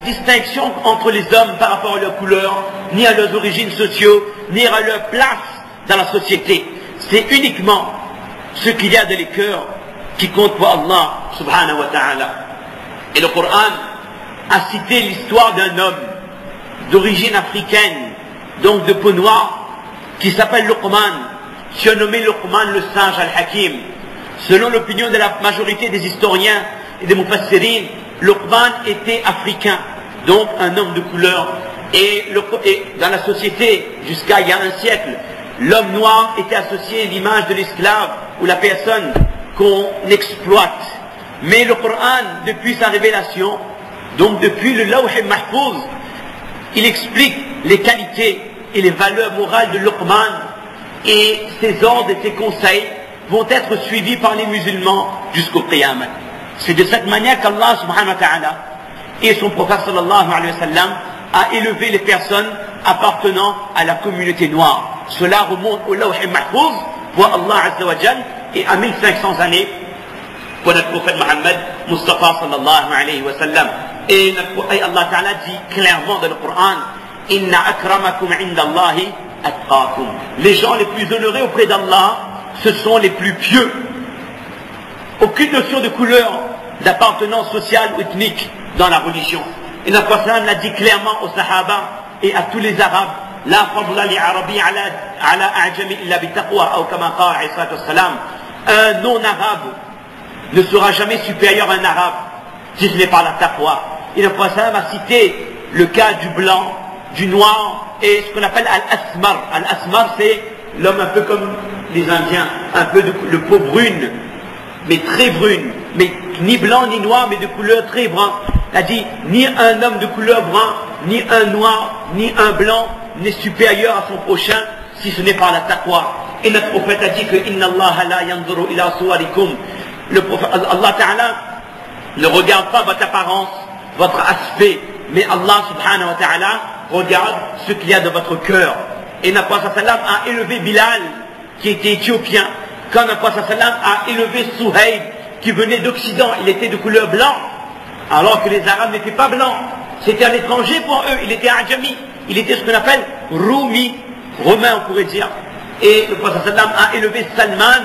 distinction entre les hommes par rapport à leur couleur, ni à leurs origines sociales, ni à leur place dans la société. C'est uniquement ce qu'il y a dans les cœurs qui compte pour Allah subhanahu wa ta'ala. Et le Coran a cité l'histoire d'un homme d'origine africaine, donc de peau noire, qui s'appelle Luqman, surnommé Luqman le sage al-Hakim. Selon l'opinion de la majorité des historiens et des mufassirin, Luqman était africain, donc un homme de couleur. Et dans la société, jusqu'à il y a un siècle, l'homme noir était associé à l'image de l'esclave ou la personne qu'on exploite. Mais le Coran, depuis sa révélation, donc depuis le Lawh al-Mahfouz, il explique les qualités et les valeurs morales de Luqman, et ses ordres et ses conseils vont être suivis par les musulmans jusqu'au Qiyamah. C'est de cette manière qu'Allah subhanahu wa ta'ala et son prophète sallallahu alayhi wa sallam a élevé les personnes appartenant à la communauté noire. Cela remonte au Lawh al-Mahfouz pour Allah azza wa jal, et à 1500 années pour notre prophète Mohammed Mustafa sallallahu alayhi wa sallam. Et Allah ta'ala dit clairement dans le Coran, inna akramakum indallahi atqakum. Les gens les plus honorés auprès d'Allah, ce sont les plus pieux. Aucune notion de couleur, d'appartenance sociale ou ethnique dans la religion. Et notre prophète l'a dit clairement aux Sahaba et à tous les Arabes, la fadla li arabi ala a'jami illa bitaqwa, ou kama qala alayhi salatu wassalam. Un non-arabe ne sera jamais supérieur à un arabe si ce n'est par la taqwa. Et le prophète a cité le cas du blanc, du noir et ce qu'on appelle al-asmar. Al-asmar, c'est l'homme un peu comme les Indiens, un peu de peau brune, mais très brune, mais ni blanc ni noir, mais de couleur très brun. Il a dit, ni un homme de couleur brun, ni un noir, ni un blanc n'est supérieur à son prochain si ce n'est par la taqwa. Et notre prophète a dit que inna Allah la yanzuru ila suwarikum. Le prophète, Allah Ta'ala ne regarde pas votre apparence, votre aspect, mais Allah subhanahu wa ta'ala regarde ce qu'il y a dans votre cœur. Et notre prophète sallam a élevé Bilal, qui était éthiopien, quand notre prophète sallam a élevé Souhaïb, qui venait d'Occident, il était de couleur blanc, alors que les Arabes n'étaient pas blancs. C'était un étranger pour eux, il était Ajami, il était ce qu'on appelle Roumi, romain on pourrait dire. Et le prophète sallam a élevé Salman,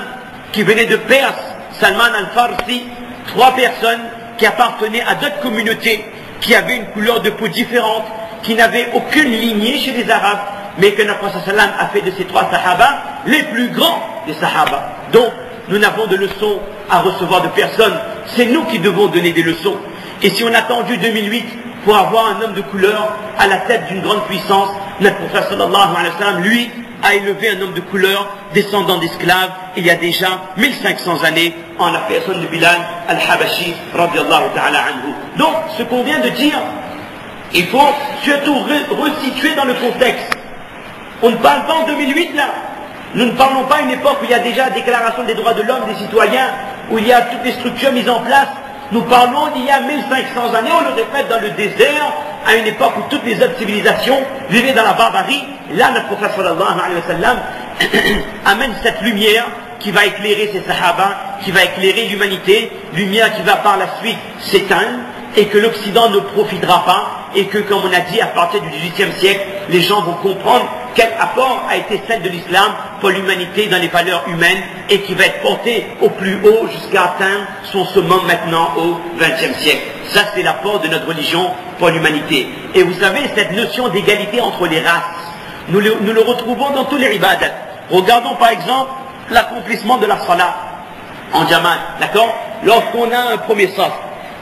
qui venait de Perse, Salman al-Farsi, trois personnes qui appartenaient à d'autres communautés, qui avaient une couleur de peau différente, qui n'avaient aucune lignée chez les Arabes, mais que notre prophète sallam a fait de ces trois Sahaba les plus grands des Sahaba. Donc, nous n'avons de leçons à recevoir de personne, c'est nous qui devons donner des leçons. Et si on a attendu 2008 pour avoir un homme de couleur à la tête d'une grande puissance, notre prophète sallallahu alayhi wa sallam, lui, a élevé un homme de couleur descendant d'esclaves il y a déjà 1500 années en la personne de Bilal al-Habashi radiyallahu ta'ala anhu. Donc, ce qu'on vient de dire, il faut surtout resituer dans le contexte. On ne parle pas en 2008 là. Nous ne parlons pas à une époque où il y a déjà la déclaration des droits de l'homme, des citoyens, où il y a toutes les structures mises en place. Nous parlons d'il y a 1500 années, on le répète, dans le désert, à une époque où toutes les autres civilisations vivaient dans la barbarie. Là, notre prophète sallallahu alayhi wa sallam amène cette lumière qui va éclairer ces sahaba, qui va éclairer l'humanité, lumière qui va par la suite s'éteindre, et que l'Occident ne profitera pas, et que, comme on a dit, à partir du XVIIIe siècle, les gens vont comprendre quel apport a été celle de l'islam pour l'humanité dans les valeurs humaines, et qui va être porté au plus haut jusqu'à atteindre son summum maintenant au XXe siècle. Ça, c'est l'apport de notre religion pour l'humanité. Et vous savez, cette notion d'égalité entre les races, nous le retrouvons dans tous les ibadat. Regardons par exemple l'accomplissement de la salat en Jamal, d'accord? Lorsqu'on a un premier saf,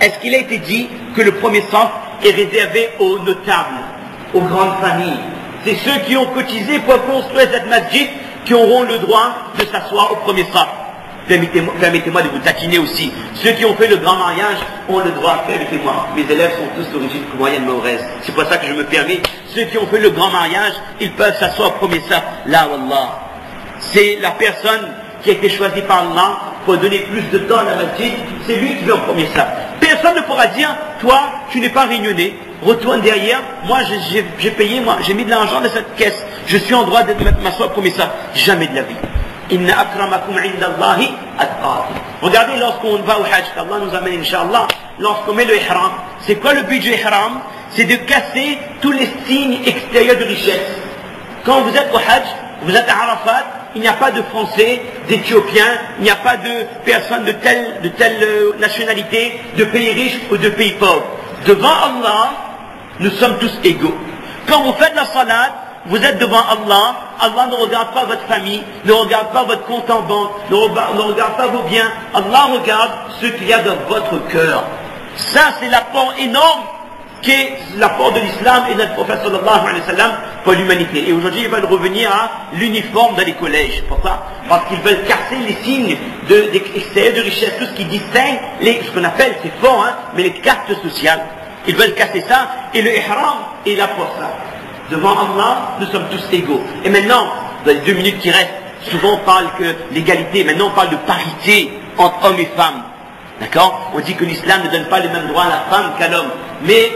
est-ce qu'il a été dit que le premier saf est réservé aux notables, aux grandes familles? C'est ceux qui ont cotisé pour construire cette masjid qui auront le droit de s'asseoir au premier saf. Permettez-moi de vous taquiner aussi. Ceux qui ont fait le grand mariage ont le droit, permettez-moi. Mes élèves sont tous d'origine moyenne mahoraise. C'est pour ça que je me permets. Ceux qui ont fait le grand mariage, ils peuvent s'asseoir au premier saf. Là, wallah. C'est la personne qui a été choisie par Allah pour donner plus de temps à la masjid. C'est lui qui vient au premier saf. Personne ne pourra dire, toi, tu n'es pas réunionnais. Retourne derrière. Moi, j'ai payé, moi, j'ai mis de l'argent dans cette caisse. Je suis en droit de m'asseoir au premier saf. Jamais de la vie. Inna akramakum indallahi atqakum. Regardez, lorsqu'on va au Hajj, qu'Allah nous amène, Inch'Allah, lorsqu'on met le ihram, c'est quoi le but du ihram? c'est de casser tous les signes extérieurs de richesse. Quand vous êtes au Hajj, vous êtes à Arafat, il n'y a pas de Français, d'Éthiopiens, il n'y a pas de personnes de telle nationalité, de pays riches ou de pays pauvres. Devant Allah, nous sommes tous égaux. Quand vous faites la salat, vous êtes devant Allah, Allah ne regarde pas votre famille, ne regarde pas votre compte en banque, ne regarde pas vos biens, Allah regarde ce qu'il y a dans votre cœur. Ça, c'est l'apport énorme qu'est l'apport de l'islam et de notre prophète sallallahu alayhi wa sallam pour l'humanité. Et aujourd'hui, ils veulent revenir à l'uniforme dans les collèges. Pourquoi? Parce qu'ils veulent casser les signes extérieurs de richesse, tout ce qui distingue ce qu'on appelle, c'est fort, hein, mais les cartes sociales. Ils veulent casser ça, et le ihram est là pour ça. Devant Allah, nous sommes tous égaux. Et maintenant, dans les 2 minutes qui restent, souvent on parle que l'égalité, maintenant on parle de parité entre hommes et femmes. D'accord? On dit que l'islam ne donne pas les mêmes droits à la femme qu'à l'homme. Mais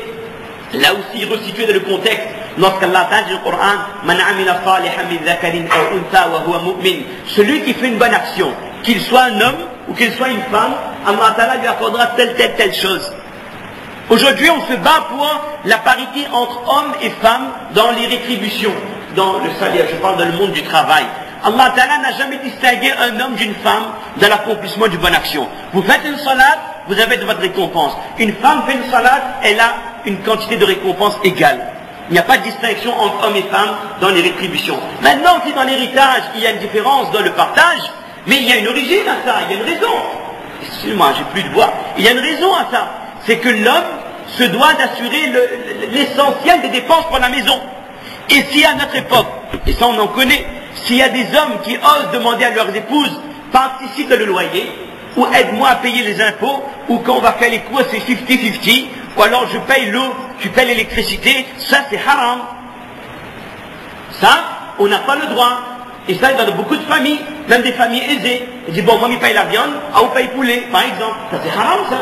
là aussi, resitué dans le contexte, lorsqu'Allah dit dans le Coran, Man amila salihan min dhakarin aw untha wa huwa mu'min, celui qui fait une bonne action, qu'il soit un homme ou qu'il soit une femme, Allah Ta'ala lui accordera telle chose. Aujourd'hui, on se bat pour la parité entre hommes et femmes dans les rétributions, dans le salaire, je parle dans le monde du travail. Allah Ta'ala n'a jamais distingué un homme d'une femme dans l'accomplissement d'une bonne action. Vous faites une salade, vous avez de votre récompense. Une femme fait une salade, elle a une quantité de récompense égale. Il n'y a pas de distinction entre hommes et femmes dans les rétributions. Maintenant, si dans l'héritage, il y a une différence dans le partage, mais il y a une origine à ça, il y a une raison. Excusez-moi, j'ai plus de voix. Il y a une raison à ça. C'est que l'homme se doit d'assurer l'essentiel des dépenses pour la maison. Et si à notre époque, et ça on en connaît, s'il y a des hommes qui osent demander à leurs épouses, participe dans le loyer, ou aide-moi à payer les impôts, ou quand on va faire les cours c'est 50-50, ou alors je paye l'eau, tu payes l'électricité, ça c'est haram. Ça, on n'a pas le droit. Et ça, dans beaucoup de familles, même des familles aisées. Ils disent, bon, moi, il paye la viande, ah, on paye poulet, par exemple. Ça c'est haram, ça.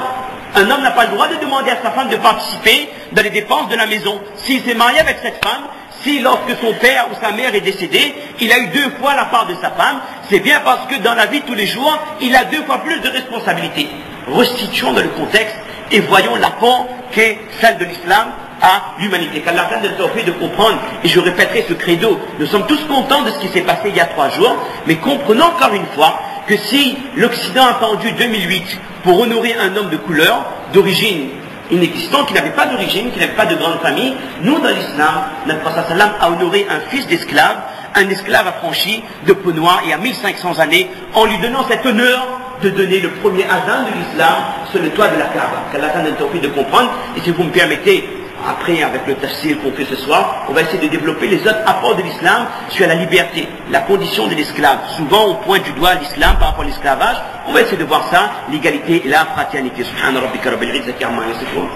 Un homme n'a pas le droit de demander à sa femme de participer dans les dépenses de la maison. S'il s'est marié avec cette femme, si lorsque son père ou sa mère est décédé, il a eu 2 fois la part de sa femme, c'est bien parce que dans la vie de tous les jours, il a 2 fois plus de responsabilités. Restituons dans le contexte et voyons l'apport qu'est celle de l'islam à l'humanité. Qu'Allah nous a fait de comprendre, et je répéterai ce credo, nous sommes tous contents de ce qui s'est passé il y a 3 jours, mais comprenons encore une fois que si l'Occident a attendu 2008 pour honorer un homme de couleur, d'origine inexistant, qui n'avait pas d'origine, qui n'avait pas de grande famille, nous dans l'islam, notre prophète sallam a honoré un fils d'esclave, un esclave affranchi de peau noire, il y a 1500 années, en lui donnant cet honneur de donner le premier azan de l'islam sur le toit de la Kaaba. Qu'Allah nous a fait de comprendre, et si vous me permettez, après, avec le tafsir qu'on fait ce soir, on va essayer de développer les autres apports de l'islam sur la liberté, la condition de l'esclave. Souvent, on pointe du doigt l'islam par rapport à l'esclavage. On va essayer de voir ça, l'égalité et la fraternité. Subhana rabbika rabbil izzati amma yasifun.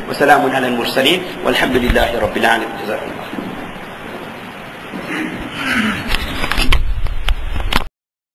Wa salamun ala al-mursalin. Walhamdulillahi rabbil alamin. Jazakumullah.